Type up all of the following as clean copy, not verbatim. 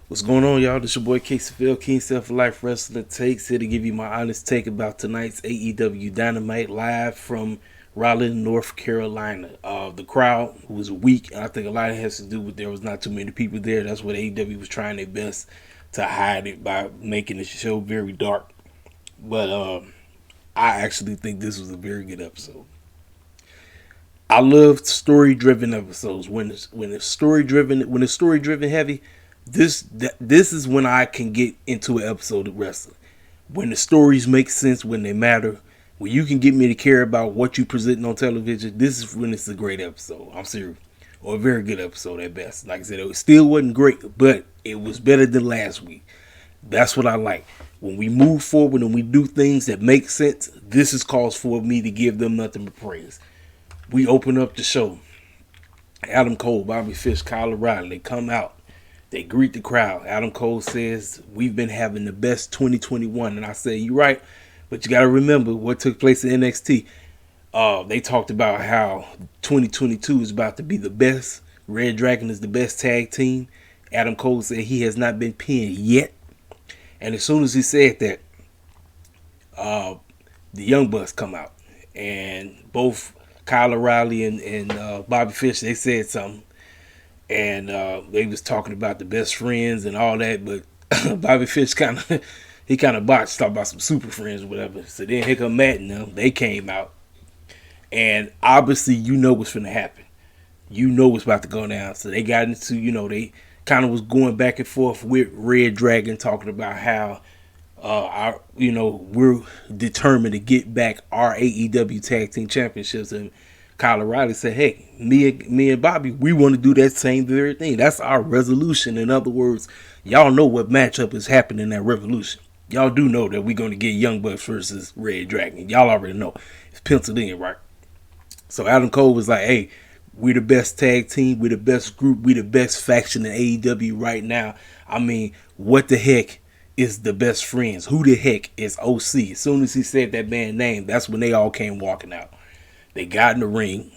What's going on, y'all? This your boy KCFL, King Self Life Wrestling Takes, here to give you my honest take about tonight's AEW Dynamite live from Raleigh, North Carolina. The crowd was weak, and I think a lot of it has to do with there was not too many people there. That's what AEW was trying their best to hide it by making the show very dark. But I actually think this was a very good episode. I love story-driven episodes. When it's story-driven heavy. This is when I can get into an episode of wrestling. When the stories make sense, when they matter, when you can get me to care about what you presenting on television, this is when it's a great episode. I'm serious. Or a very good episode at best. Like I said, it still wasn't great, but it was better than last week. That's what I like. When we move forward and we do things that make sense, this is cause for me to give them nothing but praise. We open up the show. Adam Cole, Bobby Fish, Kyle O'Reilly, they come out. They greet the crowd. Adam Cole says, we've been having the best 2021. And I say, you're right. But you got to remember what took place in NXT. They talked about how 2022 is about to be the best. Red Dragon is the best tag team. Adam Cole said he has not been pinned yet. And as soon as he said that, the Young Bucks come out. And both Kyle O'Reilly and Bobby Fish, they said something. And they was talking about the best friends and all that, but Bobby Fish kind of botched, talking about some super friends or whatever. So then here come Matt and them, they came out, and obviously you know what's finna happen. You know what's about to go down. So they got into, they kind of was going back and forth with Red Dragon, talking about how we're determined to get back our AEW Tag Team Championships. And Kyle O'Reilly said, hey, me and Bobby, we want to do that same very thing. That's our resolution. In other words, y'all know what matchup is happening in that revolution. Y'all do know that we're going to get Young Bucks versus Red Dragon. Y'all already know. It's penciled in, right? So Adam Cole was like, hey, we're the best tag team. We're the best group. We're the best faction in AEW right now. I mean, what the heck is the best friends? Who the heck is OC? As soon as he said that man's name, that's when they all came walking out. They got in the ring.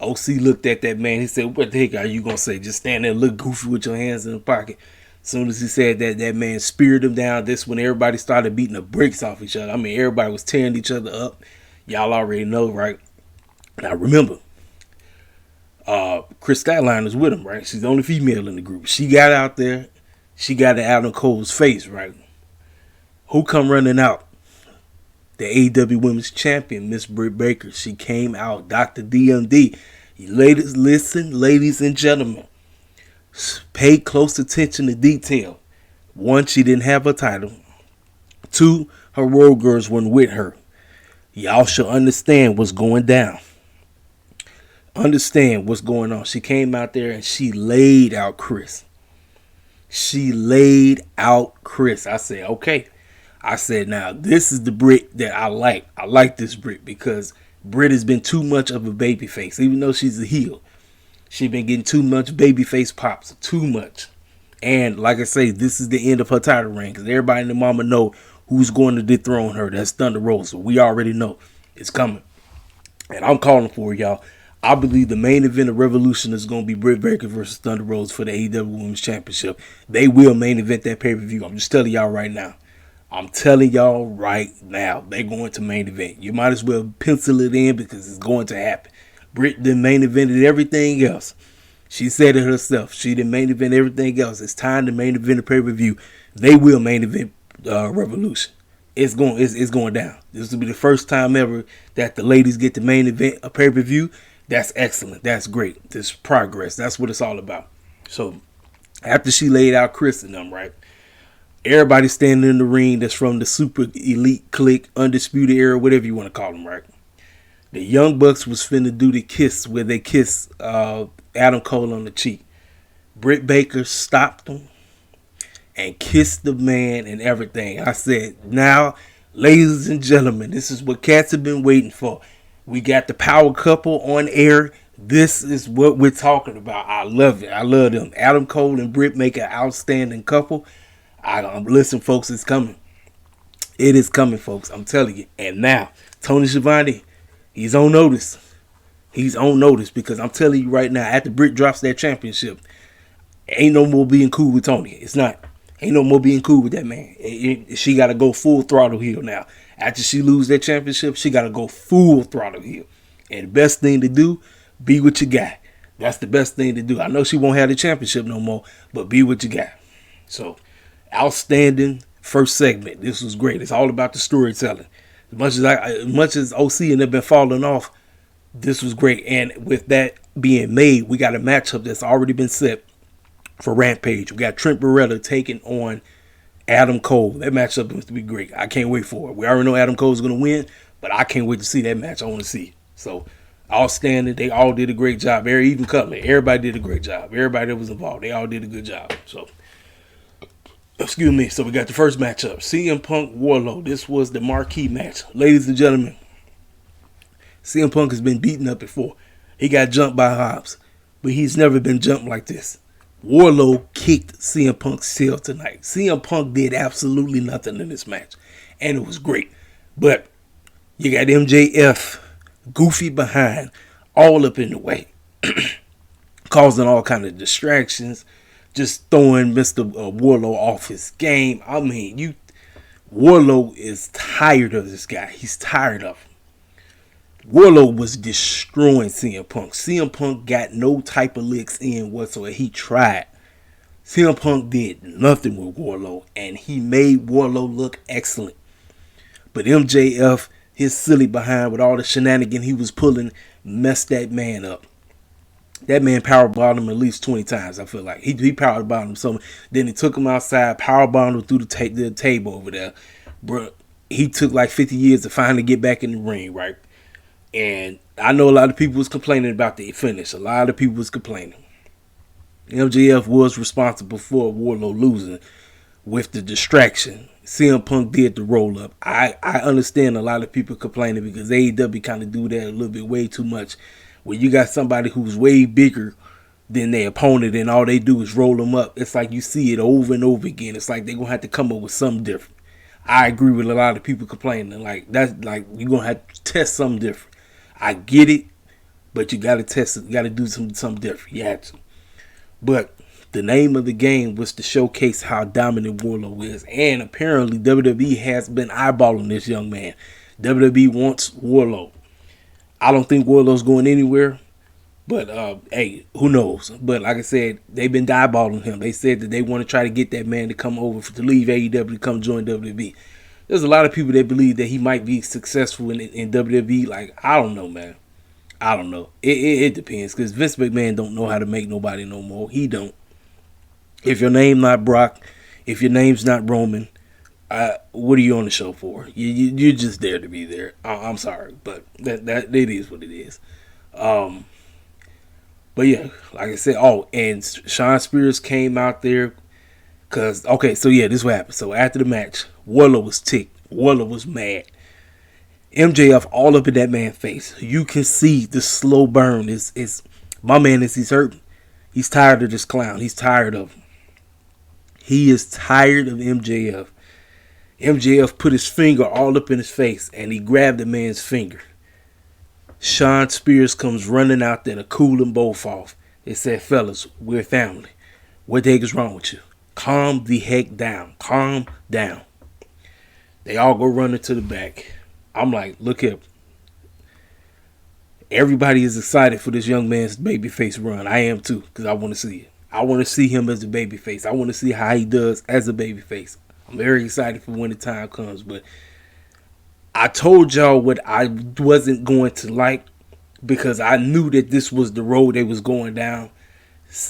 OC looked at that man. He said, what the heck are you going to say? Just stand there and look goofy with your hands in the pocket. As soon as he said that, that man speared him down. This when everybody started beating the brakes off each other. I mean, everybody was tearing each other up. Y'all already know, right? Now, remember, Chris Statline is with him, right? She's the only female in the group. She got out there. She got in Adam Cole's face, right? Who come running out? The AEW Women's Champion, Miss Britt Baker. She came out. Dr. DMD. Ladies, listen, ladies and gentlemen. Pay close attention to detail. One, she didn't have a title. Two, her Road Girls weren't with her. Y'all should understand what's going down. Understand what's going on. She came out there and she laid out Chris. She laid out Chris. I said, okay. I said, now, this is the Brit that I like. I like this Brit because Brit has been too much of a babyface. Even though she's a heel, she's been getting too much babyface pops. Too much. And like I say, this is the end of her title reign because everybody in the mama know who's going to dethrone her. That's Thunder Rosa. We already know it's coming. And I'm calling for it, y'all. I believe the main event of Revolution is going to be Britt Baker versus Thunder Rosa for the AEW Women's Championship. They will main event that pay-per-view. I'm just telling y'all right now. I'm telling y'all right now, they're going to main event. You might as well pencil it in because it's going to happen. Britt then main evented everything else. She said it herself. She didn't main event everything else. It's time to main event a pay-per-view. They will main event Revolution. It's going down. This will be the first time ever that the ladies get to main event a pay-per-view. That's excellent. That's great. This progress. That's what it's all about. So after she laid out Chris and them, right? Everybody standing in the ring that's from the super elite clique, undisputed era, whatever you want to call them, right? The Young Bucks was finna do the kiss where they kiss Adam Cole on the cheek. Britt Baker stopped them and kissed the man and everything. I said, now, ladies and gentlemen, this is what cats have been waiting for. We got the power couple on air. This is what we're talking about. I love it. I love them. Adam Cole and Britt make an outstanding couple. Listen, folks, it's coming. It is coming, folks. I'm telling you. And now, Tony Schiavone, he's on notice. He's on notice because I'm telling you right now, after Britt drops that championship, Ain't no more being cool with Tony. It's not. Ain't no more being cool with that man. She got to go full throttle heel now. After she lose that championship, she got to go full throttle heel. And the best thing to do, be with your guy. That's the best thing to do. I know she won't have the championship no more, but be with your guy. So, outstanding first segment. This was great. It's all about the storytelling. As much as OC and they've been falling off, this was great. And with that being made, we got a matchup that's already been set for Rampage. We got Trent Varela taking on Adam Cole. That matchup must be great. I can't wait for it. We already know Adam Cole's going to win, but I can't wait to see that match. I want to see it. So, outstanding. They all did a great job. Even Cutler. Everybody did a great job. Everybody that was involved, they all did a good job. So, excuse me. So, we got the first matchup. CM Punk, Wardlow. This was the marquee match. Ladies and gentlemen, CM Punk has been beaten up before. He got jumped by Hobbs, but he's never been jumped like this. Wardlow kicked CM Punk's tail tonight. CM Punk did absolutely nothing in this match, and it was great. But you got MJF goofy behind, all up in the way, causing all kind of distractions, just throwing Mr. Wardlow off his game. I mean, Wardlow is tired of this guy. He's tired of him. Wardlow was destroying CM Punk. CM Punk got no type of licks in whatsoever. He tried. CM Punk did nothing with Wardlow, and he made Wardlow look excellent. But MJF, his silly behind with all the shenanigans he was pulling, messed that man up. That man powerbombed him at least 20 times, I feel like. He powerbombed him so. Then he took him outside, powerbombed him through the table over there. Bro, he took like 50 years to finally get back in the ring, right? And I know a lot of people was complaining about the finish. A lot of people was complaining. MJF was responsible for Wardlow losing with the distraction. CM Punk did the roll up. I understand a lot of people complaining because AEW kind of do that a little bit way too much. Where you got somebody who's way bigger than their opponent and all they do is roll them up. It's like you see it over and over again. It's like they're going to have to come up with something different. I agree with a lot of people complaining. Like, that's like you're going to have to test something different. I get it, but you got to test it. You got to do something different. You have to. But the name of the game was to showcase how dominant Wardlow is. And apparently WWE has been eyeballing this young man. WWE wants Wardlow. I don't think Wardlow's going anywhere. But, hey, who knows? But like I said, they've been eyeballing him. They said that they want to try to get that man to come over, to leave AEW to come join WWE. There's a lot of people that believe that he might be successful in WWE. Like, I don't know, man. I don't know. It depends because Vince McMahon don't know how to make nobody no more. He don't. If your name not Brock, if your name's not Roman, what are you on the show for? You're just there to be there. I'm sorry, but that it is what it is. But yeah, like I said, and Shawn Spears came out there. This is what happened. So after the match, Wardlow was ticked. Wardlow was mad. MJF all up in that man's face. You can see the slow burn. My man he's hurting. He's tired of this clown. He's tired of him. He is tired of MJF. MJF put his finger all up in his face and he grabbed the man's finger. Shawn Spears comes running out there to cool them both off. They said, fellas, we're family. What the heck is wrong with you? Calm the heck down. Calm down. They all go running to the back. I'm like, look here. Everybody is excited for this young man's babyface run. I am too, because I want to see it. I want to see him as a babyface. I want to see how he does as a babyface. I'm very excited for when the time comes. But I told y'all what I wasn't going to like because I knew that this was the road they was going down.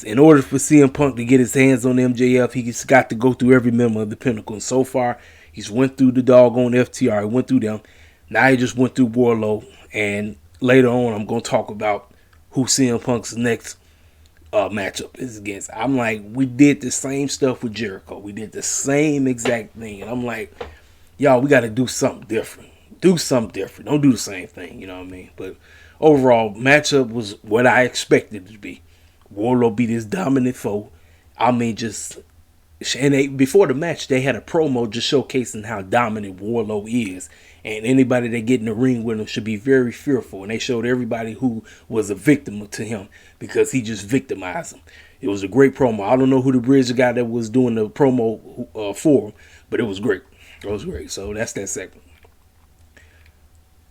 In order for CM Punk to get his hands on MJF, he's got to go through every member of the Pinnacle. And so far, he's went through the doggone FTR. He went through them. Now he just went through Wardlow. And later on, I'm going to talk about who CM Punk's next matchup is against. I'm like, we did the same stuff with Jericho. We did the same exact thing. And I'm like, y'all, we got to do something different. Do something different. Don't do the same thing. You know what I mean? But overall, matchup was what I expected it to be. Wardlow beat his dominant foe. I mean, before the match, they had a promo just showcasing how dominant Wardlow is. And anybody that get in the ring with him should be very fearful. And they showed everybody who was a victim to him because he just victimized them. It was a great promo. I don't know who the bridge guy that was doing the promo for him, but it was great. It was great. So that's that segment.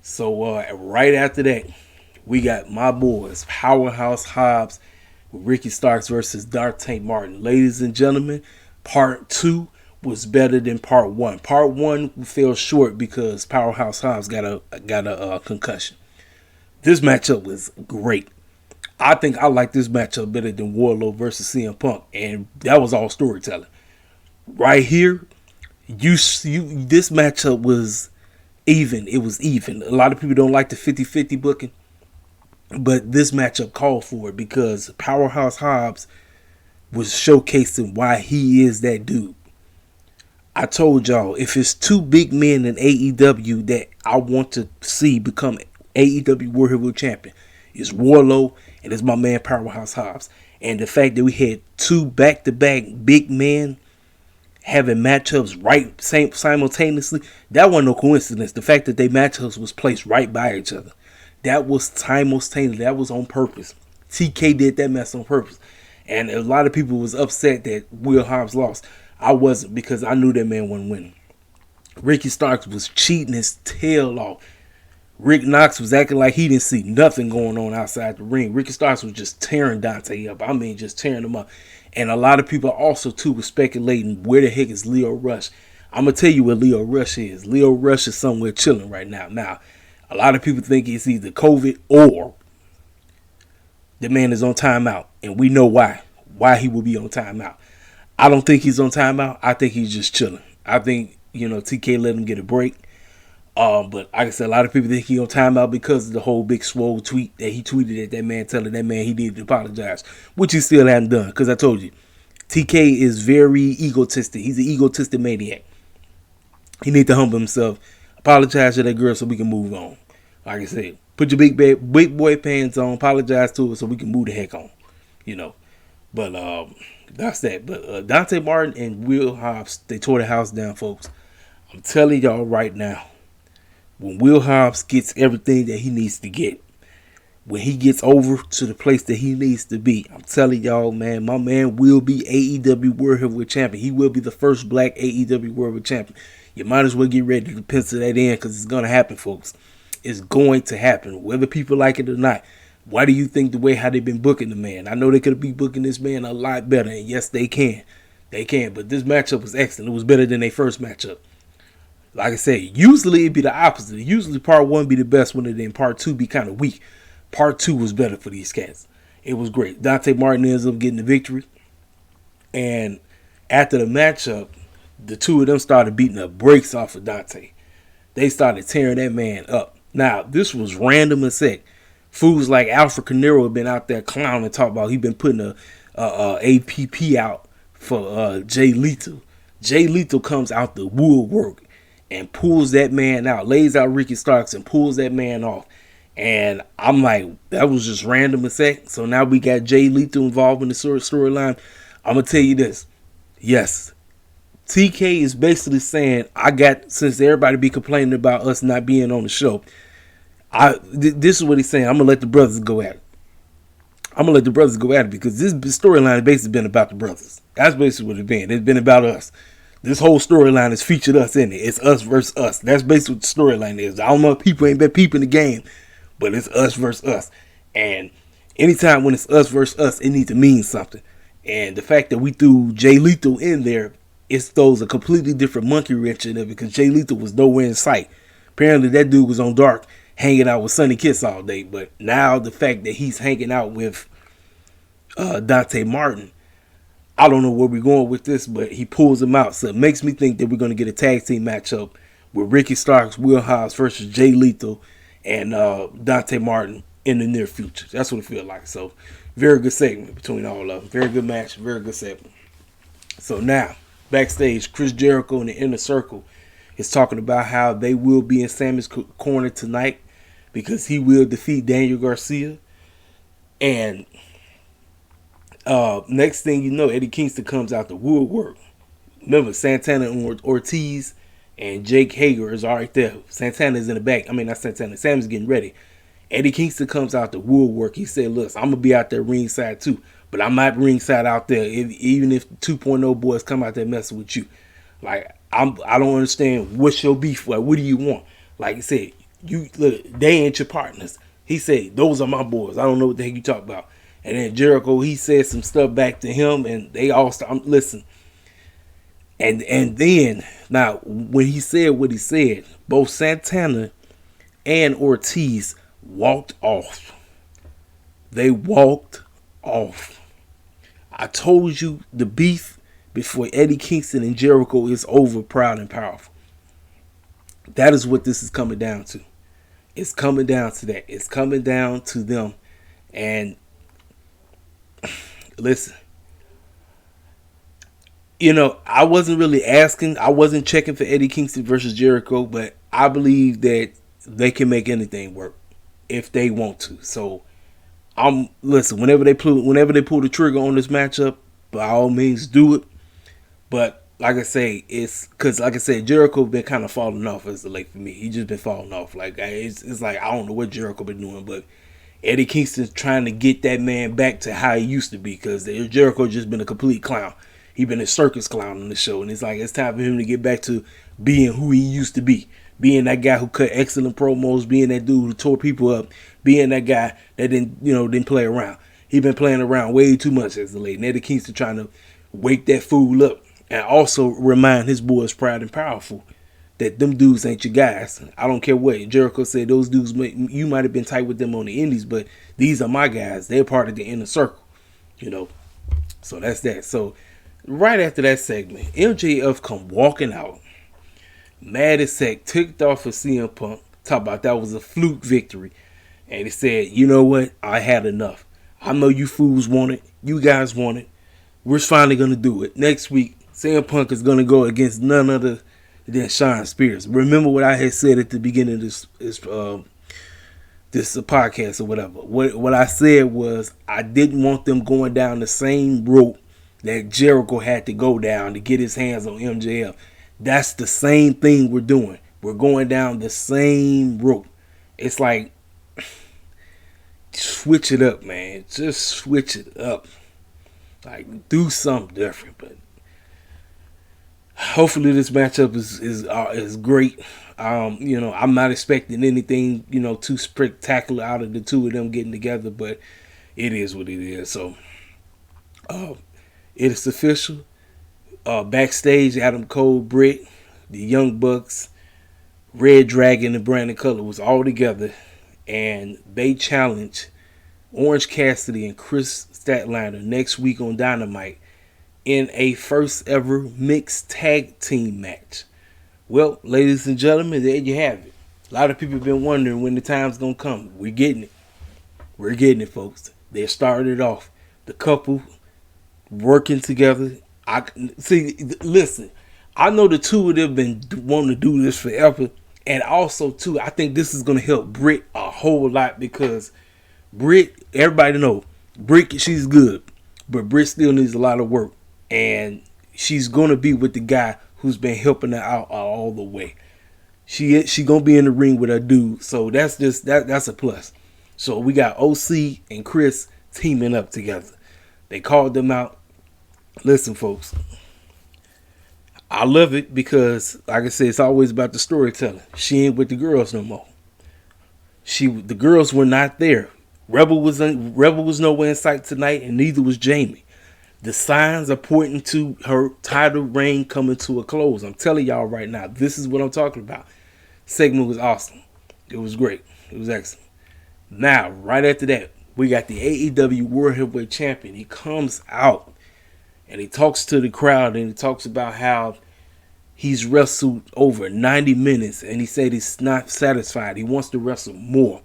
So right after that, we got my boys, Powerhouse Hobbs with Ricky Starks versus Dante Martin. Ladies and gentlemen, part 2 was better than part 1. Part 1 fell short because Powerhouse Hobbs got a concussion. This matchup was great. I think I like this matchup better than Wardlow versus CM Punk, and that was all storytelling. Right here, this matchup was even. It was even. A lot of people don't like the 50-50 booking, but this matchup called for it because Powerhouse Hobbs was showcasing why he is that dude. I told y'all, if it's 2 big men in AEW that I want to see become AEW World Heavyweight Champion, it's Wardlow and it's my man Powerhouse Hobbs. And the fact that we had 2 back-to-back big men having matchups right simultaneously, that wasn't no coincidence. The fact that they matchups was placed right by each other, that was simultaneous. That was on purpose. TK did that mess on purpose. And a lot of people was upset that Will Hobbs lost. I wasn't, because I knew that man wasn't winning. Ricky Starks was cheating his tail off. Rick Knox was acting like he didn't see nothing going on outside the ring. Ricky Starks was just tearing Dante up. I mean, just tearing him up. And a lot of people also, too, were speculating, where the heck is Leo Rush? I'm going to tell you what Leo Rush is. Leo Rush is somewhere chilling right now. Now, a lot of people think it's either COVID or the man is on timeout. And we know why he will be on timeout. I don't think he's on timeout. I think he's just chilling. I think, TK let him get a break. But like I said, a lot of people think he's on timeout because of the whole big swole tweet that he tweeted at that man, telling that man he needed to apologize, which he still hadn't done. Because I told you, TK is very egotistic. He's an egotistic maniac. He needs to humble himself, apologize to that girl so we can move on. Like I said, put your big boy pants on, apologize to her so we can move the heck on. But that's that. But Dante Martin and Will Hobbs, they tore the house down, folks. I'm telling y'all right now, when Will Hobbs gets everything that he needs to get, when he gets over to the place that he needs to be, I'm telling y'all, man, my man will be AEW World Heavyweight Champion. He will be the first black AEW World Heavyweight Champion. You might as well get ready to pencil that in, because it's going to happen, folks. It's going to happen, whether people like it or not. Why do you think the way how they've been booking the man? I know they could be booking this man a lot better, and yes, they can. They can, but this matchup was excellent. It was better than their first matchup. Like I said, usually it'd be the opposite. Usually part 1 be the best one, and then part 2 be kind of weak. Part 2 was better for these cats. It was great. Dante Martin ends up getting the victory. And after the matchup, the 2 of them started beating the brakes off of Dante. They started tearing that man up. Now, this was random as heck. Fools like Alfred Canero have been out there clowning, talking about he been putting a APP out for Jay Lethal. Jay Lethal comes out the woodwork and pulls that man out, lays out Ricky Starks and pulls that man off. And I'm like, that was just random as heck. So now we got Jay Lethal involved in the storyline. I'm going to tell you this. Yes, TK is basically saying, since everybody be complaining about us not being on the show, this is what he's saying. I'm going to let the brothers go at it. Because this storyline has basically been about the brothers. That's basically what it's been. It's been about us. This whole storyline has featured us in it. It's us versus us. That's basically what the storyline is. I don't know if people ain't been peeping the game, but it's us versus us. And anytime when it's us versus us, it needs to mean something. And the fact that we threw Jay Lethal in there, it throws a completely different monkey wrench in there, because Jay Lethal was nowhere in sight. Apparently that dude was on Dark hanging out with Sonny Kiss all day. But now the fact that he's hanging out with Dante Martin, I don't know where we're going with this, but he pulls him out. So it makes me think that we're going to get a tag team matchup with Ricky Starks, Will Hobbs versus Jay Lethal and Dante Martin in the near future. That's what it feels like. So very good segment between all of them. Very good match. Very good segment. So now, backstage, Chris Jericho in the Inner Circle is talking about how they will be in Sammy's corner tonight because he will defeat Daniel Garcia. And next thing you know, Eddie Kingston comes out the woodwork. Remember, Santana and Ortiz and Jake Hager is right there. Santana's in the back. I mean, not Santana. Sam's getting ready. Eddie Kingston comes out the woodwork. He said, look, I'm going to be out there ringside too. But I'm not ringside out there, even if the 2.0 boys come out there messing with you. Like, I don't understand what's your beef. Like, what do you want? Like I said, you look, they ain't your partners. He said, those are my boys. I don't know what the heck you talk about. And then Jericho, he said some stuff back to him, and they all start listen. And then now when he said what he said, both Santana and Ortiz walked off. They walked off. I told you the beef before Eddie Kingston and Jericho is over, proud and powerful. That is what this is coming down to. It's coming down to that. It's coming down to them. And listen, you know, I wasn't really asking. I wasn't checking for Eddie Kingston versus Jericho, but I believe that they can make anything work if they want to. So listen, whenever they pull the trigger on this matchup, by all means do it. But like I say, it's because like I said, Jericho been kind of falling off as of late for me. He just been falling off. Like it's like I don't know what Jericho been doing, but Eddie Kingston's trying to get that man back to how he used to be, because Jericho just been a complete clown. He been a circus clown on the show, and it's like it's time for him to get back to being who he used to be. Being that guy who cut excellent promos, being that dude who tore people up, being that guy that didn't play around. He been playing around way too much as of late. And Eddie Kingston trying to wake that fool up and also remind his boys proud and powerful that them dudes ain't your guys. I don't care what Jericho said. Those dudes, you might have been tight with them on the indies, but these are my guys. They're part of the inner circle, you know. So that's that. So right after that segment, MJF come walking out, mad as heck, ticked off for CM Punk. Talk about that was a fluke victory. And he said, you know what? I had enough. I know you fools want it. You guys want it. We're finally going to do it. Next week, CM Punk is going to go against none other than Shawn Spears. Remember what I had said at the beginning of this podcast or whatever. What I said was I didn't want them going down the same rope that Jericho had to go down to get his hands on MJF. That's the same thing we're doing. We're going down the same rope. It's like, switch it up, man. Just switch it up. Like, do something different. But hopefully this matchup is great. You know, I'm not expecting anything, you know, too spectacular out of the two of them getting together, but it is what it is. So it is official. Backstage, Adam Cole, Britt, the Young Bucks, Red Dragon, and Brandon Cutler was all together, and they challenge Orange Cassidy and Chris Statlander next week on Dynamite in a first ever mixed tag team match. Well, ladies and gentlemen, there you have it. A lot of people have been wondering when the time's going to come. We're getting it. We're getting it, folks. They started off. The couple working together. Listen, I know the two of them been wanting to do this forever. And also, too, I think this is going to help Britt a whole lot, because Britt, everybody know, Britt, she's good. But Britt still needs a lot of work. And she's going to be with the guy who's been helping her out all the way. She going to be in the ring with her dude. So that's a plus. So we got OC and Chris teaming up together. They called them out. Listen, folks, I love it because, like I said, it's always about the storytelling. She ain't with the girls no more. The girls were not there. Rebel was nowhere in sight tonight, and neither was Jamie. The signs are pointing to her title reign coming to a close. I'm telling y'all right now, this is what I'm talking about. Segment was awesome. It was great. It was excellent. Now, right after that, we got the AEW World Heavyweight Champion. He comes out and he talks to the crowd, and he talks about how he's wrestled over 90 minutes, and he said he's not satisfied. He wants to wrestle more.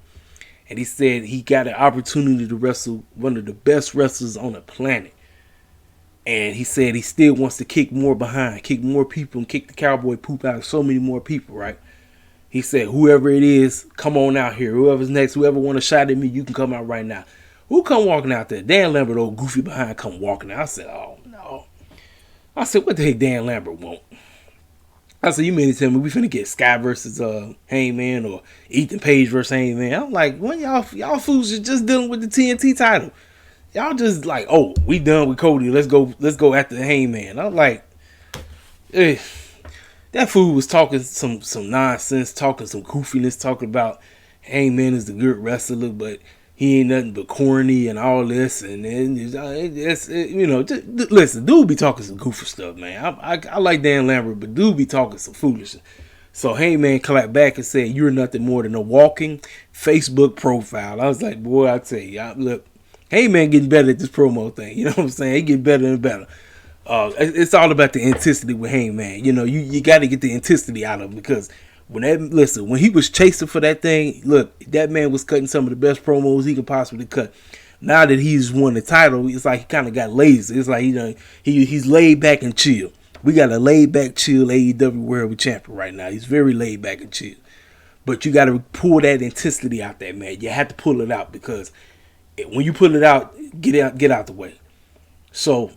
And he said he got an opportunity to wrestle one of the best wrestlers on the planet. And he said he still wants to kick more behind, kick more people, and kick the cowboy poop out of so many more people, right? He said, whoever it is, come on out here. Whoever's next, whoever want a shot at me, you can come out right now. Who come walking out there? Dan Lambert, old goofy behind, come walking out. I said, oh, no. I said, what the heck Dan Lambert want? I said, you mean to tell me we finna get Sky versus Hangman, or Ethan Page versus Hangman? I'm like, when y'all fools are just dealing with the TNT title. Y'all just like, oh, we done with Cody. Let's go after the Hangman. I'm like, eh. That fool was talking some nonsense, talking some goofiness, talking about Hangman is the good wrestler, but he ain't nothing but corny and all this. And then listen, dude be talking some goofy stuff, man. I like Dan Lambert, but dude be talking some foolishness. So Hangman clapped back and said, "You're nothing more than a walking Facebook profile." I was like, boy, I tell you, look, Hangman getting better at this promo thing. You know what I'm saying? He getting better and better. It's all about the intensity with Hangman. You know, you got to get the intensity out of him, because when he was chasing for that thing, look, that man was cutting some of the best promos he could possibly cut. Now that he's won the title, it's like he kind of got lazy. It's like he's laid back and chill. We got a laid back, chill AEW World Champion right now. He's very laid back and chill. But you got to pull that intensity out there, man. You have to pull it out, because when you pull it out, get out the way. So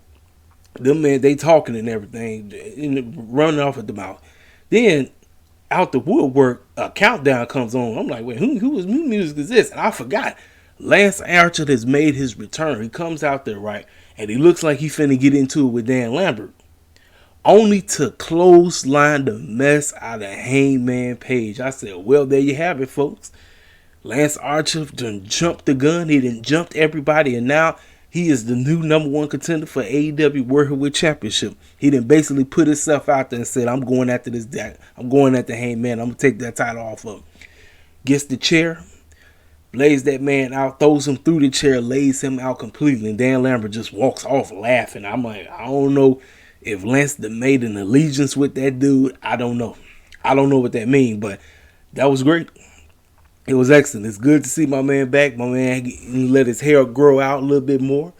them men, they talking and everything, running off at the mouth. Then out the woodwork, a countdown comes on. I'm like, wait, who music is this? And I forgot. Lance Archer has made his return. He comes out there, right, and he looks like he finna get into it with Dan Lambert, only to clothesline the mess out of Hangman Page. I said, well, there you have it, folks. Lance Archer done jumped the gun. He done jumped everybody, and now he is the new number one contender for AEW World Heavyweight Championship. He done basically put himself out there and said, I'm going after this. I'm going after Hangman. I'm going to take that title off of him. Gets the chair, lays that man out, throws him through the chair, lays him out completely. And Dan Lambert just walks off laughing. I'm like, I don't know if Lance made an allegiance with that dude. I don't know. I don't know what that means, but that was great. It was excellent. It's good to see my man back. My man let his hair grow out a little bit more.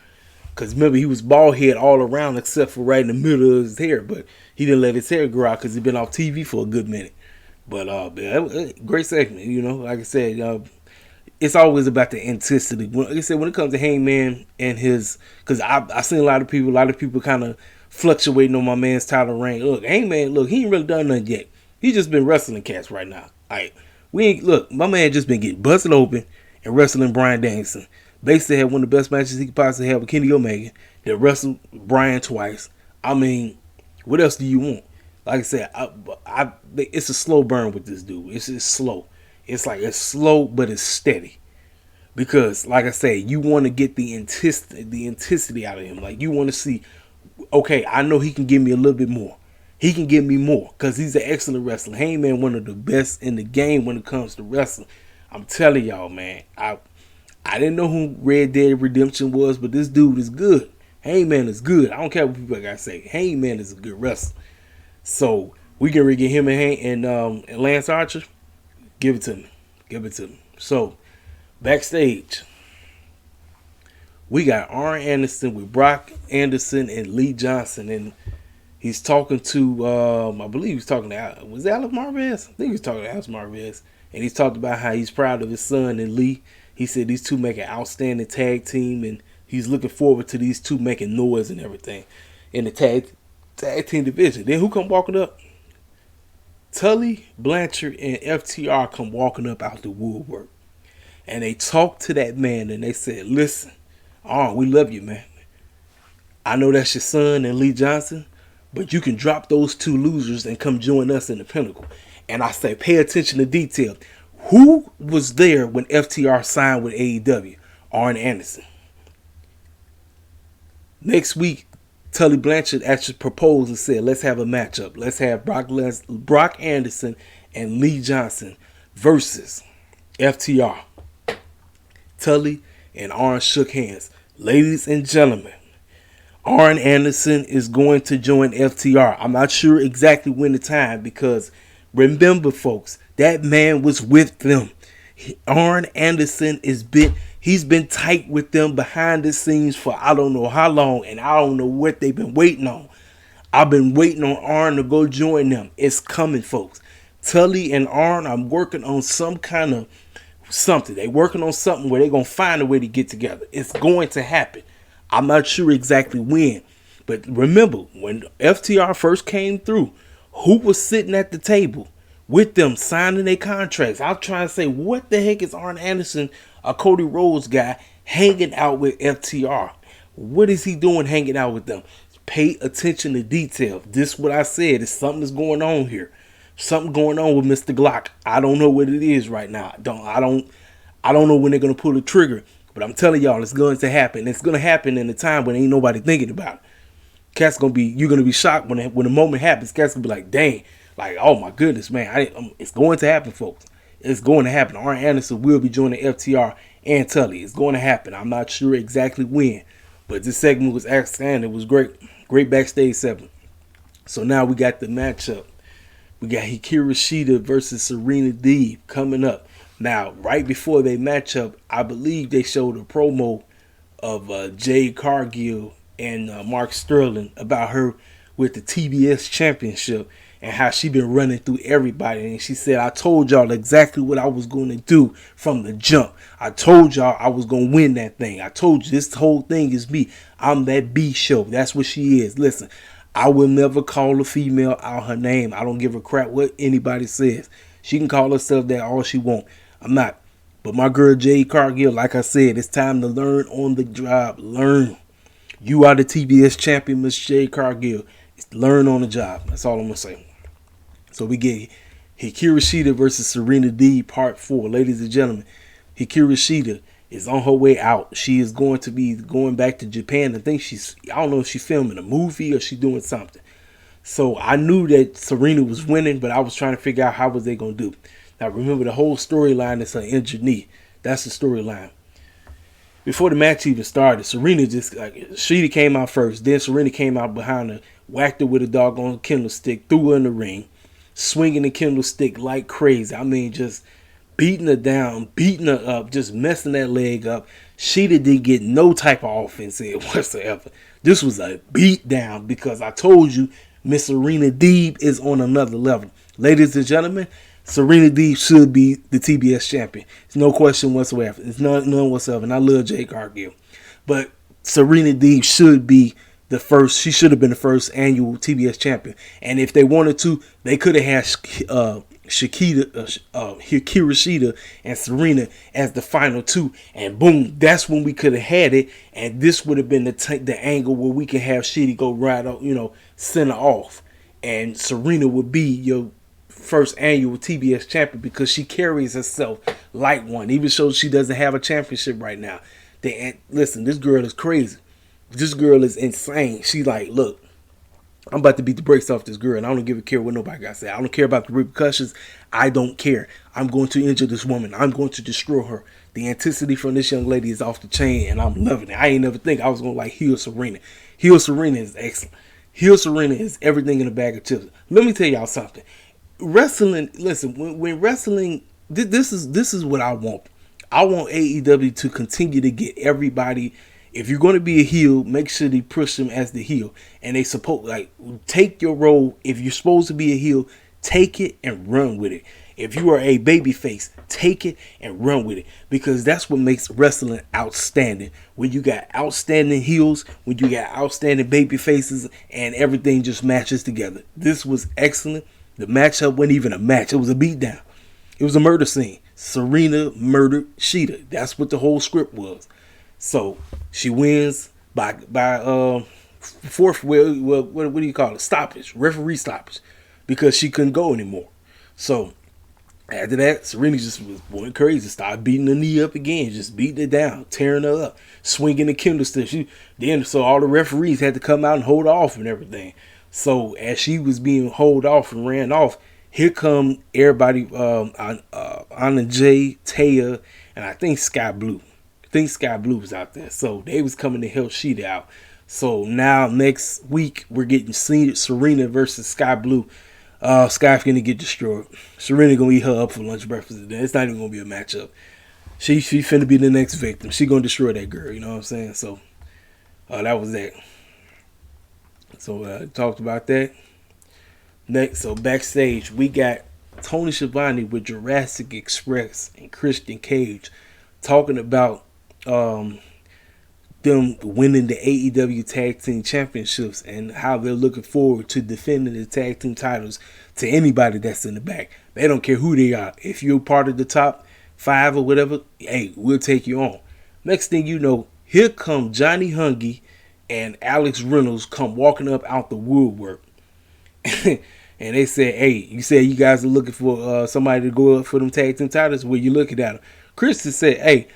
Because remember, he was bald head all around except for right in the middle of his hair. But he didn't let his hair grow out because he'd been off TV for a good minute. But great segment, you know. Like I said, it's always about the intensity. Like I said, when it comes to Hangman and his... Because I've seen a lot of people kind of fluctuating on my man's title reign. Look, Hangman, he ain't really done nothing yet. He just been wrestling cats right now. My man just been getting busted open and wrestling Bryan Danielson. Basically had one of the best matches he could possibly have with Kenny Omega. That wrestled Bryan twice. I mean, what else do you want? Like I said, it's a slow burn with this dude. It's just slow. It's slow, but it's steady. Because, like I said, you want to get the intensity out of him. Like, you want to see, okay, I know he can give me a little bit more. He can give me more because he's an excellent wrestler. Hangman, one of the best in the game when it comes to wrestling. I'm telling y'all, man. I didn't know who Red Dead Redemption was, but this dude is good. Hangman is good. I don't care what people gotta say. Hangman is a good wrestler. So we can get him and Lance Archer. Give it to me. Give it to me. So backstage, we got Arn Anderson with Brock Anderson and Lee Johnson, and he's talking to, I believe he was talking to, was it Alex Marvez? I think he was talking to Alex Marvez. And he's talked about how he's proud of his son and Lee. He said these two make an outstanding tag team, and he's looking forward to these two making noise and everything in the tag team division. Then who come walking up? Tully Blanchard and FTR come walking up out the woodwork. And they talked to that man, and they said, listen, Arn, we love you, man. I know that's your son and Lee Johnson, but you can drop those two losers and come join us in the Pinnacle. And I say, pay attention to detail. Who was there when FTR signed with AEW? Arn Anderson. Next week, Tully Blanchard actually proposed and said, let's have a matchup. Let's have Brock Anderson and Lee Johnson versus FTR. Tully and Arn shook hands. Ladies and gentlemen, Arn Anderson is going to join FTR. I'm not sure exactly when the time, because remember, folks, that man was with them. Arn Anderson he's been tight with them behind the scenes for I don't know how long, and I don't know what they've been waiting on. I've been waiting on Arn to go join them. It's coming, folks. Tully and Arn are working on some kind of something. They're working on something where they're going to find a way to get together. It's going to happen. I'm not sure exactly when. But remember, when FTR first came through, who was sitting at the table with them signing their contracts? I'm trying to say, what the heck is Arn Anderson, a Cody Rhodes guy, hanging out with FTR. What is he doing hanging out with them? Pay attention to detail. This is what I said. It's something that's going on here. Something going on with Mr. Glock. I don't know what it is right now. I don't know when they're gonna pull the trigger. But I'm telling y'all, it's going to happen. It's gonna happen in a time when ain't nobody thinking about it. You're gonna be shocked when the moment happens. Cat's gonna be like, dang, like, oh my goodness, man, it's going to happen, folks. It's going to happen. Arn Anderson will be joining FTR and Tully. It's going to happen. I'm not sure exactly when, but this segment was outstanding. It was great. Great backstage segment. So now we got the matchup. We got Hikira Shita versus Serena Deeb coming up. Now, right before they match up, I believe they showed a promo of Jade Cargill and Mark Sterling about her with the TBS championship and how she been running through everybody. And she said, I told y'all exactly what I was going to do from the jump. I told y'all I was going to win that thing. I told you this whole thing is me. I'm that B show. That's what she is. Listen, I will never call a female out her name. I don't give a crap what anybody says. She can call herself that all she wants. I'm not. But my girl Jade Cargill, like I said, it's time to learn on the job. Learn. You are the TBS champion, Miss Jade Cargill. It's learn on the job. That's all I'm going to say. So we get Hikira Shita versus Serena Deeb Part 4. Ladies and gentlemen, Hikira Shita is on her way out. She is going to be going back to Japan. I don't know if she's filming a movie or she's doing something. So I knew that Serena was winning, but I was trying to figure out how was they going to do. Now remember, the whole storyline is her injured knee. That's the storyline. Before the match even started, Shita came out first. Then Serena came out behind her, whacked her with a doggone kendo stick, threw her in the ring, swinging the kendo stick like crazy. I mean, just beating her down, beating her up, just messing that leg up. Shita didn't get no type of offense in whatsoever. This was a beat down because I told you Miss Serena Deeb is on another level. Ladies and gentlemen, Serena Deeb should be the TBS champion. It's no question whatsoever. It's none whatsoever. And I love Jade Cargill. But Serena Deeb should be the first. She should have been the first annual TBS champion. And if they wanted to, they could have had Hikira Shita and Serena as the final two. And boom, that's when we could have had it. And this would have been the angle where we can have Shita go right up, center off. And Serena would be your first annual TBS champion because she carries herself like one, even though she doesn't have a championship right now. Listen, this girl is crazy. This girl is insane. She's like, look, I'm about to beat the brakes off this girl, and I don't give a care what nobody got to say. I don't care about the repercussions. I don't care. I'm going to injure this woman. I'm going to destroy her. The intensity from this young lady is off the chain, and I'm loving it. I ain't never think I was going to like heel Serena. Heel Serena is excellent. Heel Serena is everything in a bag of chips. Let me tell y'all something. Wrestling, listen, when wrestling, this is what I want. I want AEW to continue to get everybody. If you're going to be a heel, make sure they push them as the heel. And they take your role. If you're supposed to be a heel, take it and run with it. If you are a babyface, take it and run with it. Because that's what makes wrestling outstanding. When you got outstanding heels, when you got outstanding baby faces, and everything just matches together. This was excellent. The matchup wasn't even a match. It was a beatdown. It was a murder scene. Serena murdered Shita. That's what the whole script was. So she wins by fourth. Well, what do you call it? Stoppage, referee stoppage, because she couldn't go anymore. So after that, Serena just was going crazy. Started beating her knee up again, just beating it down, tearing her up, swinging the kendo stick. So all the referees had to come out and hold off and everything. So as she was being held off and ran off, here come everybody, Anna Jay, Taya, and I think Sky Blue. I think Sky Blue was out there. So they was coming to help Shita out. So now next week, we're getting Serena versus Sky Blue. Sky's going to get destroyed. Serena going to eat her up for lunch, breakfast, and dinner. It's not even going to be a matchup. She finna be the next victim. She going to destroy that girl, you know what I'm saying? So that was that. So talked about that. Next, so backstage, we got Tony Schiavone with Jurassic Express and Christian Cage talking about them winning the AEW Tag Team Championships and how they're looking forward to defending the tag team titles to anybody that's in the back. They don't care who they are. If you're part of the top 5 or whatever, hey, we'll take you on. Next thing you know, here come Johnny Hungy and Alex Reynolds come walking up out the woodwork. And they said, hey, you said you guys are looking for somebody to go up for them tag team titles. Where you looking at them? Kristen said, hey,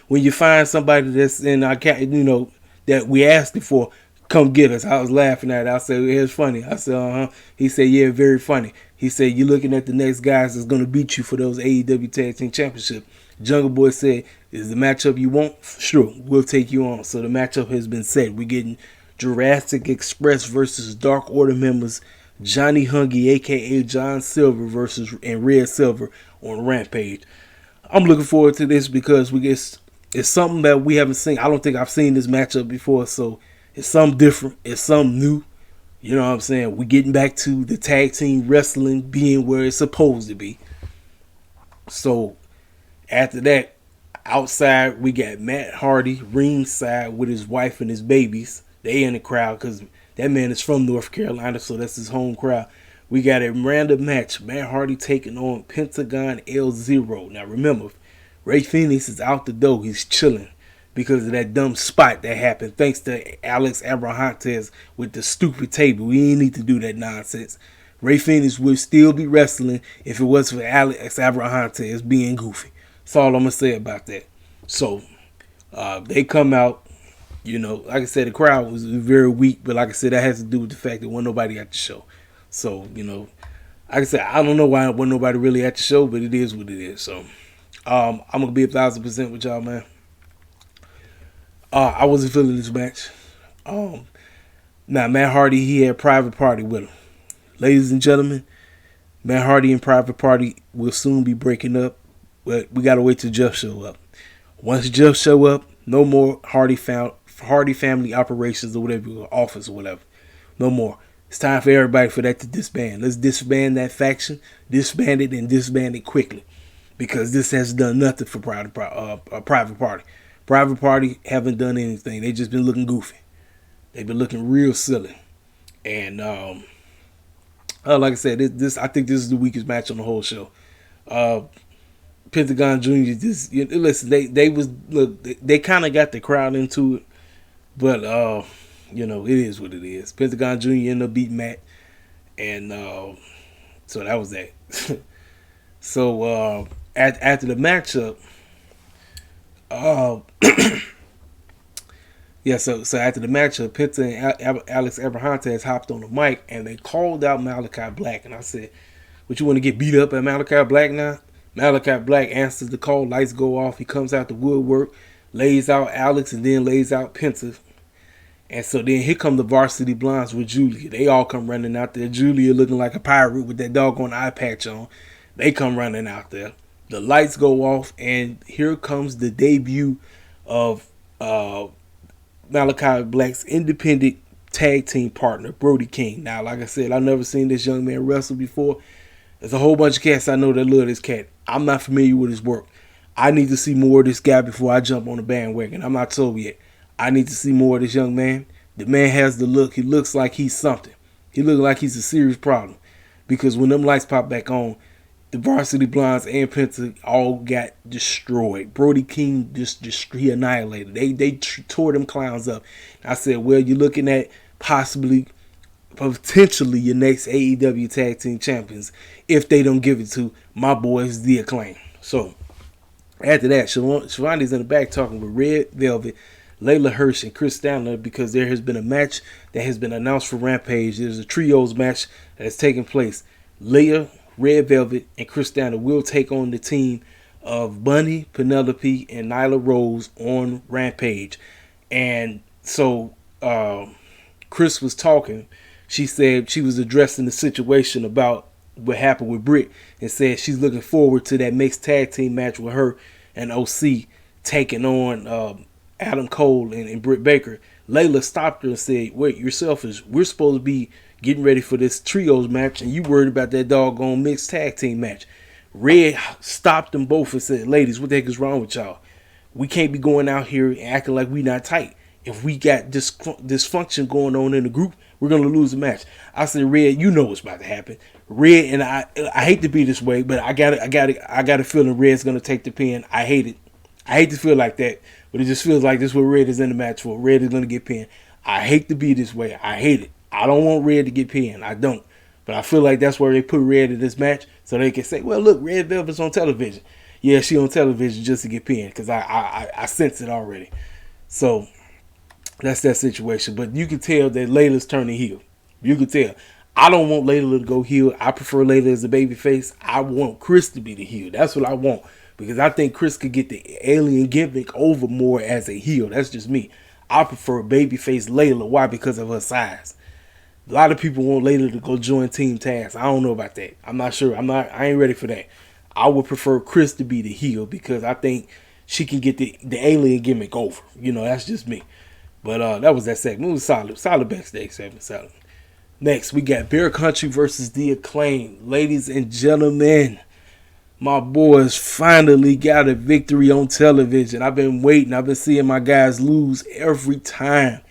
when you find somebody that's in our that we asked it for, come get us. I was laughing at it. I said, it's funny. I said, uh-huh. He said, yeah, very funny. He said, you're looking at the next guys that's going to beat you for those AEW Tag Team Championship. Jungle Boy said, is the matchup you want? Sure, we'll take you on. So the matchup has been set. We're getting Jurassic Express versus Dark Order members Johnny Hungy, a.k.a. John Silver, and Red Silver on Rampage. I'm looking forward to this because it's something that we haven't seen. I don't think I've seen this matchup before, so it's something different. It's something new. You know what I'm saying? We're getting back to the tag team wrestling being where it's supposed to be. So after that, outside we got Matt Hardy ringside with his wife and his babies. They in the crowd because that man is from North Carolina, so that's his home crowd. We got a random match. Matt Hardy taking on Pentagon L0. Now remember, Ray Phoenix is out the door. He's chilling because of that dumb spot that happened. Thanks to Alex Abrahantes with the stupid table. We ain't need to do that nonsense. Ray Phoenix would still be wrestling if it was for Alex Abrahantes being goofy. That's all I'm going to say about that. So, they come out. You know, like I said, the crowd was very weak, but like I said, that has to do with the fact that wasn't nobody at the show. So, you know, like I said, I don't know why wasn't nobody really at the show, but it is what it is. So, I'm going to be 1,000% with y'all, man. I wasn't feeling this match. Now, Matt Hardy, he had Private Party with him. Ladies and gentlemen, Matt Hardy and Private Party will soon be breaking up, but we got to wait till Jeff show up. Once Jeff show up, no more Hardy family operations or whatever, office or whatever. No more. It's time for everybody for that to disband. Let's disband that faction, disband it, and disband it quickly. Because this has done nothing for Private Party. Private Party haven't done anything. They just been looking goofy. They've been looking real silly. And like I said, I think this is the weakest match on the whole show. Pentagon Jr. Listen, they kind of got the crowd into it, but you know, it is what it is. Pentagon Jr. ended up beating Matt, and so that was that. So after the matchup, yeah. So after the matchup, Penta and Alex Abrahantes hopped on the mic and they called out Malachi Black, and I said, "What, you want to get beat up at Malachi Black now?" Malachi Black answers the call. Lights go off. He comes out the woodwork, lays out Alex, and then lays out Penta. And so then here come the Varsity Blondes with Julia. They all come running out there. Julia looking like a pirate with that doggone eye patch on. They come running out there. The lights go off, and here comes the debut of Malachi Black's independent tag team partner, Brody King. Now, like I said, I've never seen this young man wrestle before. There's a whole bunch of cats I know that love this cat. I'm not familiar with his work. I need to see more of this guy before I jump on the bandwagon. I'm not told yet. I need to see more of this young man. The man has the look. He looks like he's something. He looks like he's a serious problem. Because when them lights pop back on, the Varsity Blondes and Penta all got destroyed. Brody King he annihilated. They tore them clowns up. I said, well, you're looking at potentially your next AEW Tag Team Champions if they don't give it to my boys, The Acclaim. So, after that, Shivani's in the back talking with Red Velvet, Layla Hirsch, and Chris Stanley because there has been a match that has been announced for Rampage. There's a trios match that has taken place. Leah, Red Velvet, and Chris Stanley will take on the team of Bunny, Penelope, and Nyla Rose on Rampage. And so, Chris was talking. She said she was addressing the situation about what happened with Britt and said she's looking forward to that mixed tag team match with her and OC taking on Adam Cole and Britt Baker. Layla stopped her and said, wait, you're selfish. We're supposed to be getting ready for this trios match and you worried about that doggone mixed tag team match. Red stopped them both and said, ladies, what the heck is wrong with y'all? We can't be going out here and acting like we not tight. If we got dysfunction going on in the group, we're going to lose the match. I said, Red, you know what's about to happen. Red, and I hate to be this way, but I got a feeling Red's going to take the pin. I hate it. I hate to feel like that, but it just feels like this is what Red is in the match for. Red is going to get pinned. I hate to be this way. I hate it. I don't want Red to get pinned. I don't. But I feel like that's where they put Red in this match so they can say, well, look, Red Velvet's on television. Yeah, she on television just to get pinned because I sense it already. So that's that situation. But you can tell that Layla's turning heel. You can tell. I don't want Layla to go heel. I prefer Layla as a baby face. I want Chris to be the heel. That's what I want. Because I think Chris could get the alien gimmick over more as a heel. That's just me. I prefer babyface Layla. Why? Because of her size. A lot of people want Layla to go join Team Taz. I don't know about that. I'm not sure. I ain't ready for that. I would prefer Chris to be the heel because I think she can get the alien gimmick over. You know, that's just me. But that was that segment. It was solid. Solid backstage segment. Solid. Next, we got Bear Country versus The Acclaim. Ladies and gentlemen, my boys finally got a victory on television. I've been waiting. I've been seeing my guys lose every time.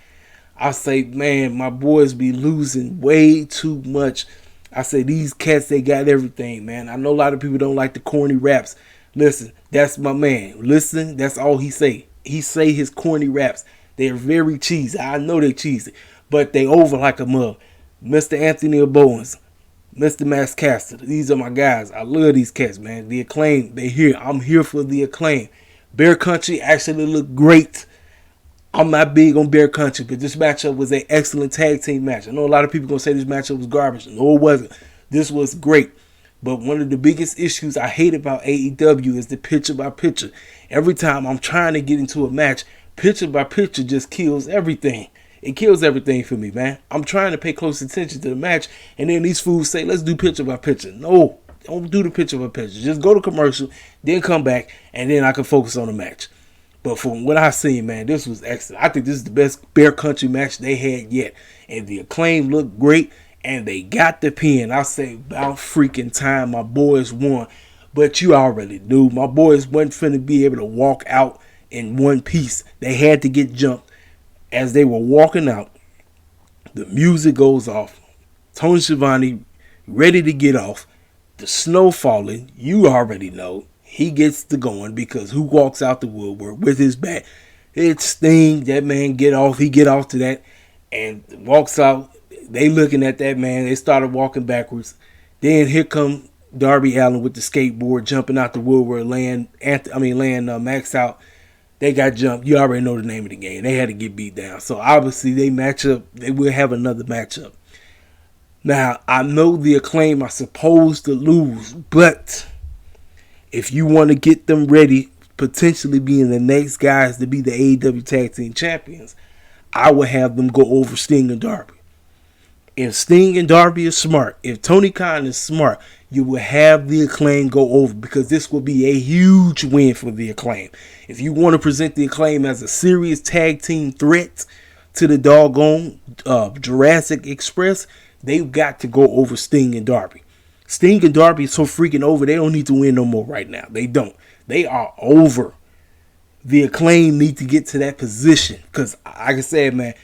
I say, man, my boys be losing way too much. I say, these cats, they got everything, man. I know a lot of people don't like the corny raps. Listen, that's my man. Listen, that's all he say. He say his corny raps. They're very cheesy. I know they're cheesy, but they over like a mug. Mr. Anthony Bowens, Mr. Max Caster. These are my guys. I love these cats, man. The Acclaim, they here. I'm here for The Acclaim. Bear Country actually looked great. I'm not big on Bear Country, but this matchup was an excellent tag team match. I know a lot of people going to say this matchup was garbage. No, it wasn't. This was great. But one of the biggest issues I hate about AEW is the picture by picture. Every time I'm trying to get into a match, picture by picture just kills everything. It kills everything for me, man. I'm trying to pay close attention to the match, and then these fools say, let's do picture by picture. No, don't do the picture by picture. Just go to commercial, then come back, and then I can focus on the match. But from what I've seen, man, this was excellent. I think this is the best Bear Country match they had yet. And The Acclaim looked great, and they got the pin. I say, about freaking time my boys won. But you already knew. My boys wasn't finna be able to walk out in one piece. They had to get jumped. As they were walking out, the music goes off. Tony Schiavone ready to get off. The snow falling. You already know. He gets to going because who walks out the woodwork with his bat? It's Sting. That man get off. He get off to that and walks out. They looking at that man. They started walking backwards. Then here come Darby Allin with the skateboard jumping out the woodwork, laying Max out. They got jumped. You already know the name of the game. They had to get beat down. So obviously they match up. They will have another matchup. Now, I know The Acclaim are supposed to lose, but if you want to get them ready, potentially being the next guys to be the AEW Tag Team Champions, I would have them go over Sting and Darby. If Sting and Darby is smart, if Tony Khan is smart, you will have The Acclaim go over because this will be a huge win for The Acclaim. If you want to present The Acclaim as a serious tag team threat to the doggone Jurassic Express, they've got to go over Sting and Darby. Sting and Darby is so freaking over, they don't need to win no more right now. They don't. They are over. The Acclaim need to get to that position because, like I said, man,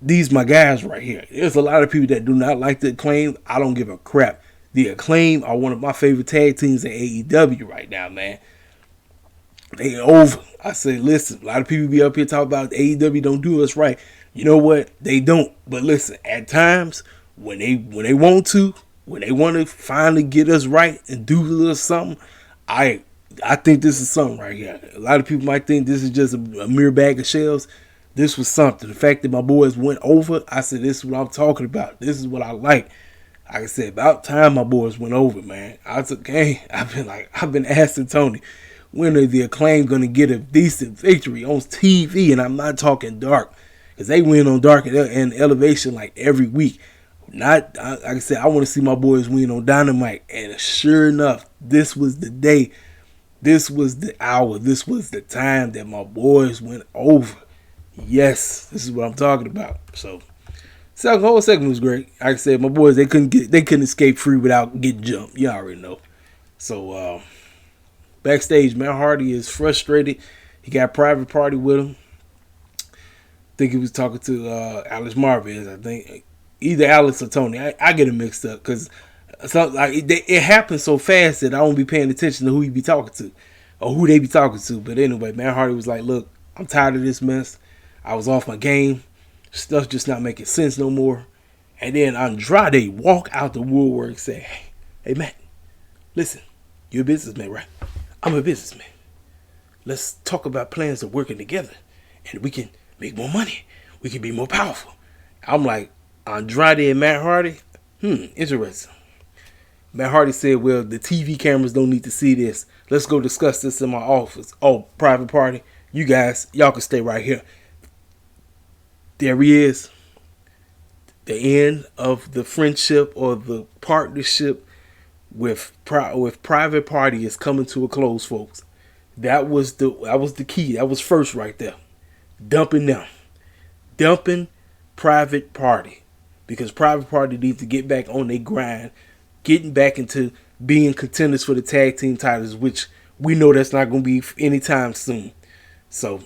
these my guys right here. There's a lot of people that do not like The Acclaim. I don't give a crap. The Acclaim are one of my favorite tag teams in AEW right now, man. They over. I say, listen, a lot of people be up here talking about AEW don't do us right. You know what? They don't. But listen, at times, when they want to, when they want to finally get us right and do a little something, I think this is something right here. A lot of people might think this is just a mere bag of shells. This was something. The fact that my boys went over, I said, this is what I'm talking about. This is what I like. Like I said, about time my boys went over, man. I've been asking Tony, when are The Acclaim going to get a decent victory on TV? And I'm not talking dark, because they win on dark and elevation like every week. Like I said, I want to see my boys win on Dynamite. And sure enough, this was the day. This was the hour. This was the time that my boys went over. Yes, this is what I'm talking about. So the whole segment was great. Like I said, my boys, they couldn't escape free without getting jumped. You already know. So backstage, Matt Hardy is frustrated. He got a private party with him. I think he was talking to Alex Marvez. I think either Alex or Tony. I get it mixed up because it happens so fast that I don't be paying attention to who he be talking to. or who they be talking to. But anyway, Matt Hardy was like, look, I'm tired of this mess. I was off my game. Stuff just not making sense no more. And then Andrade walk out the woodwork and say, hey, Matt, listen, you're a businessman, right? I'm a businessman. Let's talk about plans of working together. And we can make more money. We can be more powerful. I'm like, Andrade and Matt Hardy? Interesting. Matt Hardy said, well, the TV cameras don't need to see this. Let's go discuss this in my office. Oh, private party. You guys, y'all can stay right here. There he is. The end of the friendship or the partnership with private party is coming to a close, folks. That was the key. That was first right there. Dumping them. Dumping private party. Because private party needs to get back on their grind. Getting back into being contenders for the tag team titles, which we know that's not going to be anytime soon. So,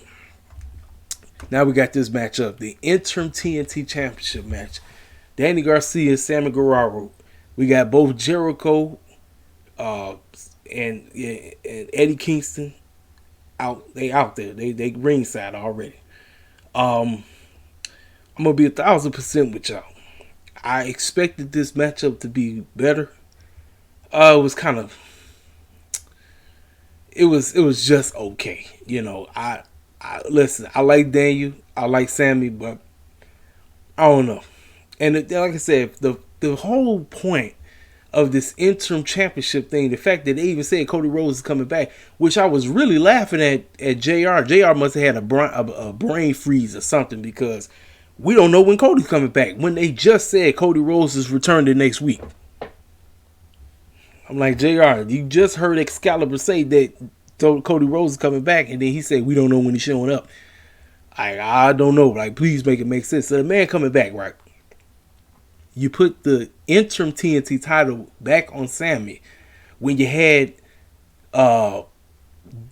now we got this matchup. The interim TNT Championship match. Danny Garcia, Sammy Guerrero. We got both Jericho and Eddie Kingston out. They out there. They ringside already. I'm going to be 1,000% with y'all. I expected this matchup to be better. It was kind of, it was just okay. You know, I listen, I like Daniel, I like Sammy, but I don't know. And like I said, the whole point of this interim championship thing, the fact that they even said Cody Rhodes is coming back, which I was really laughing at JR. JR must have had a brain freeze or something, because we don't know when Cody's coming back, when they just said Cody Rhodes is returning next week. I'm like, JR, you just heard Excalibur say that Cody Rhodes is coming back, and then he said we don't know when he's showing up. I don't know. Like, please make it make sense. So the man coming back, right? You put the interim TNT title back on Sammy when you had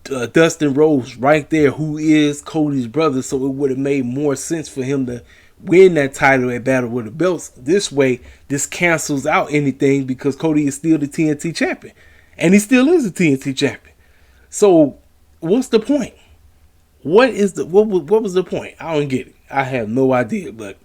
Dustin Rhodes right there, who is Cody's brother, so it would have made more sense for him to win that title at Battle with the Belts. This way, this cancels out anything, because Cody is still the TNT champion, and he still is the TNT champion. So, what's the point? What was the point? I don't get it. I have no idea. But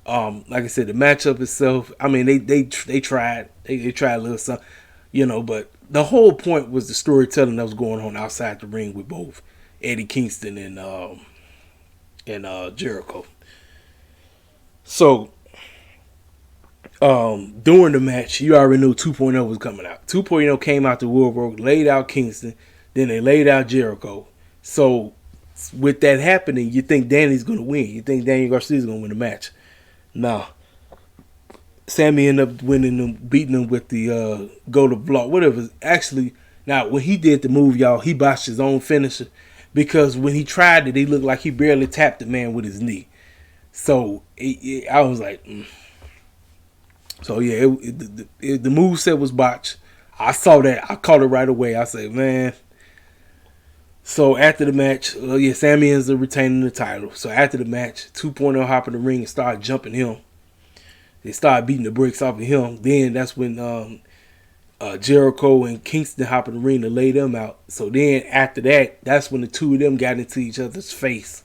like I said, the matchup itself, I mean, they tried a little something, you know, but the whole point was the storytelling that was going on outside the ring with both Eddie Kingston and Jericho. So, during the match, you already knew 2.0 was coming out. 2.0 came out the woodwork, laid out Kingston, then they laid out Jericho. So, with that happening, you think Danny's going to win. You think Daniel Garcia's going to win the match. No. Sammy ended up winning them, beating him with the go to block, whatever. Actually, now, when he did the move, y'all, he botched his own finisher, because when he tried it, he looked like he barely tapped the man with his knee. So, I was like, So, yeah, the move set was botched. I saw that. I caught it right away. I said, man. So, after the match, Sammy ends up retaining the title. So, after the match, 2.0 hop in the ring and started jumping him. They started beating the bricks off of him. Then that's when Jericho and Kingston hop in the ring to lay them out. So, then after that, that's when the two of them got into each other's face.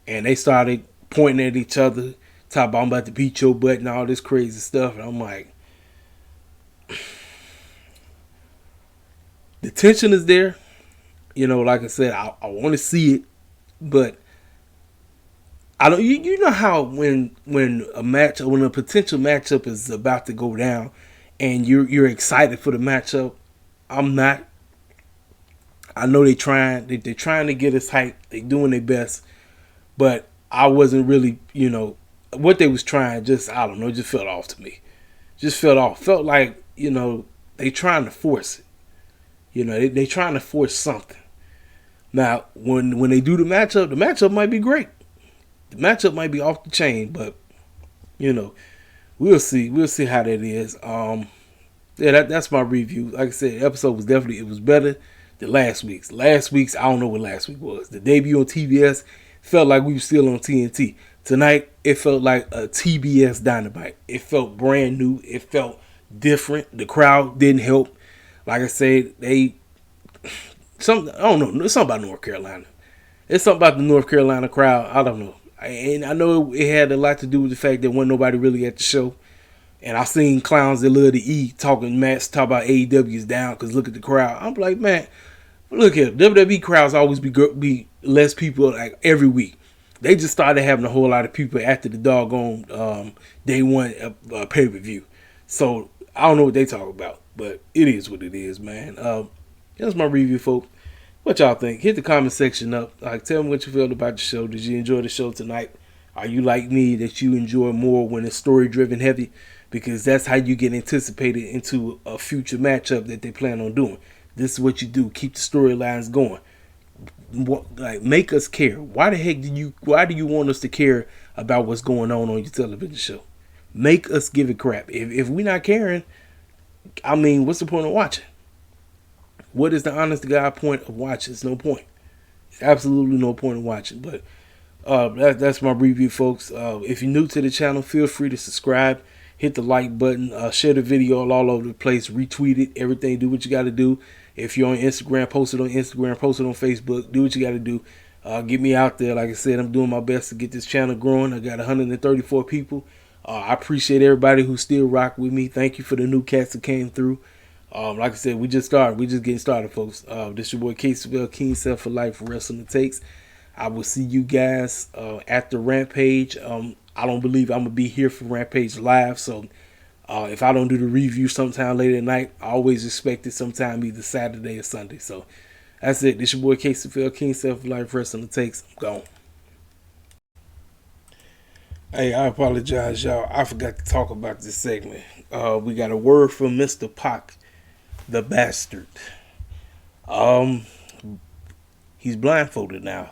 And they started pointing at each other, talking about, I'm about to beat your butt and all this crazy stuff. And I'm like, the tension is there. You know, like I said, I want to see it, but I don't. You know how when a potential matchup is about to go down, and you're excited for the matchup. I'm not. I know they're trying to get us hyped. They're doing their best, but I wasn't really, you know, what they was trying. Just, I don't know, just felt off to me. Just felt off. Felt like, you know, they trying to force it. You know, they trying to force something. Now, when they do the matchup might be great. The matchup might be off the chain, but, you know, we'll see. We'll see how that is. That's my review. Like I said, the episode was it was better than last week's. Last week's, I don't know what last week was. The debut on TBS felt like we were still on TNT. Tonight, it felt like a TBS Dynamite. It felt brand new. It felt different. The crowd didn't help. Like I said, I don't know. It's something about North Carolina. It's something about the North Carolina crowd. I don't know. And I know it had a lot to do with the fact that wasn't nobody really at the show. And I seen clowns that love to eat talking talk about AEW is down because look at the crowd. I'm like, man, look here. WWE crowds always be less people like every week. They just started having a whole lot of people after the doggone day one pay-per-view. So I don't know what they talk about, but it is what it is, man. That's my review, folks. What y'all think? Hit the comment section up. Tell me what you feel about the show. Did you enjoy the show tonight? Are you like me that you enjoy more when it's story-driven heavy? Because that's how you get anticipated into a future matchup that they plan on doing. This is what you do. Keep the storylines going. Make us care. Why do you want us to care about what's going on your television show? Make us give a crap. If we're not caring, I mean, what's the point of watching? What is the honest to God point of watching? It's no point. Absolutely no point in watching. But that's my review, folks. If you're new to the channel, feel free to subscribe. Hit the like button. Share the video all over the place. Retweet it. Everything. Do what you got to do. If you're on Instagram, post it on Instagram. Post it on Facebook. Do what you got to do. Get me out there. Like I said, I'm doing my best to get this channel growing. I got 134 people. I appreciate everybody who still rock with me. Thank you for the new cats that came through. Like I said, we just started. We just getting started, folks. This your boy Caseyville, King Self for Life, Wrestling It Takes. I will see you guys after Rampage. I don't believe I'm going to be here for Rampage Live, so if I don't do the review sometime later at night, I always expect it sometime either Saturday or Sunday. So that's it. This your boy Caseyville, King Self for Life, Wrestling It Takes. I'm gone. Hey, I apologize, y'all. I forgot to talk about this segment. We got a word from Mr. Pac, the bastard. He's blindfolded now.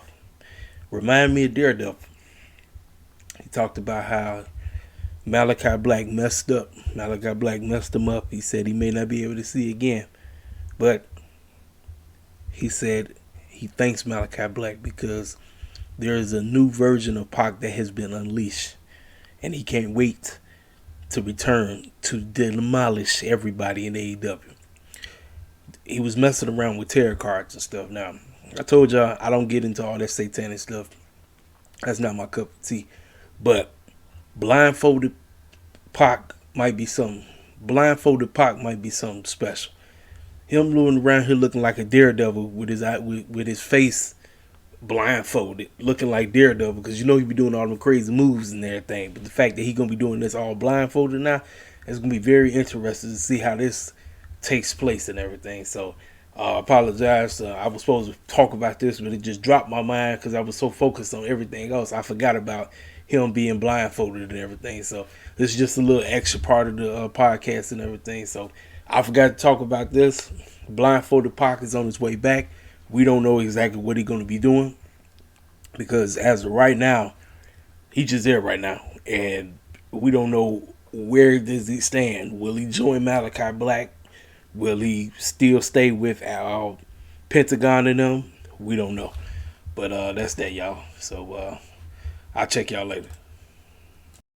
Remind me of Daredevil. He talked about how Malachi Black messed up. Malachi Black messed him up. He said he may not be able to see again. But he said he thanks Malachi Black because there is a new version of Pac that has been unleashed. And he can't wait to return to demolish everybody in AEW. He was messing around with tarot cards and stuff. Now, I told y'all I don't get into all that satanic stuff. That's not my cup of tea. But blindfolded Pac might be something. Blindfolded Pac might be something special. Him running around here looking like a daredevil with his face blindfolded, looking like Daredevil, because you know he be doing all them crazy moves and everything. But the fact that he gonna be doing this all blindfolded now, it's gonna be very interesting to see how this takes place and everything. So apologize. I was supposed to talk about this, but it just dropped my mind because I was so focused on everything else. I forgot about him being blindfolded and everything. So this is just a little extra part of the podcast and everything. So I forgot to talk about this. Blindfolded Pac is on his way back. We don't know exactly what he's going to be doing because as of right now, he's just there right now. And we don't know where does he stand. Will he join Malachi Black? Will he still stay with Pentagon and them? We don't know. But that's that, y'all. So I'll check y'all later.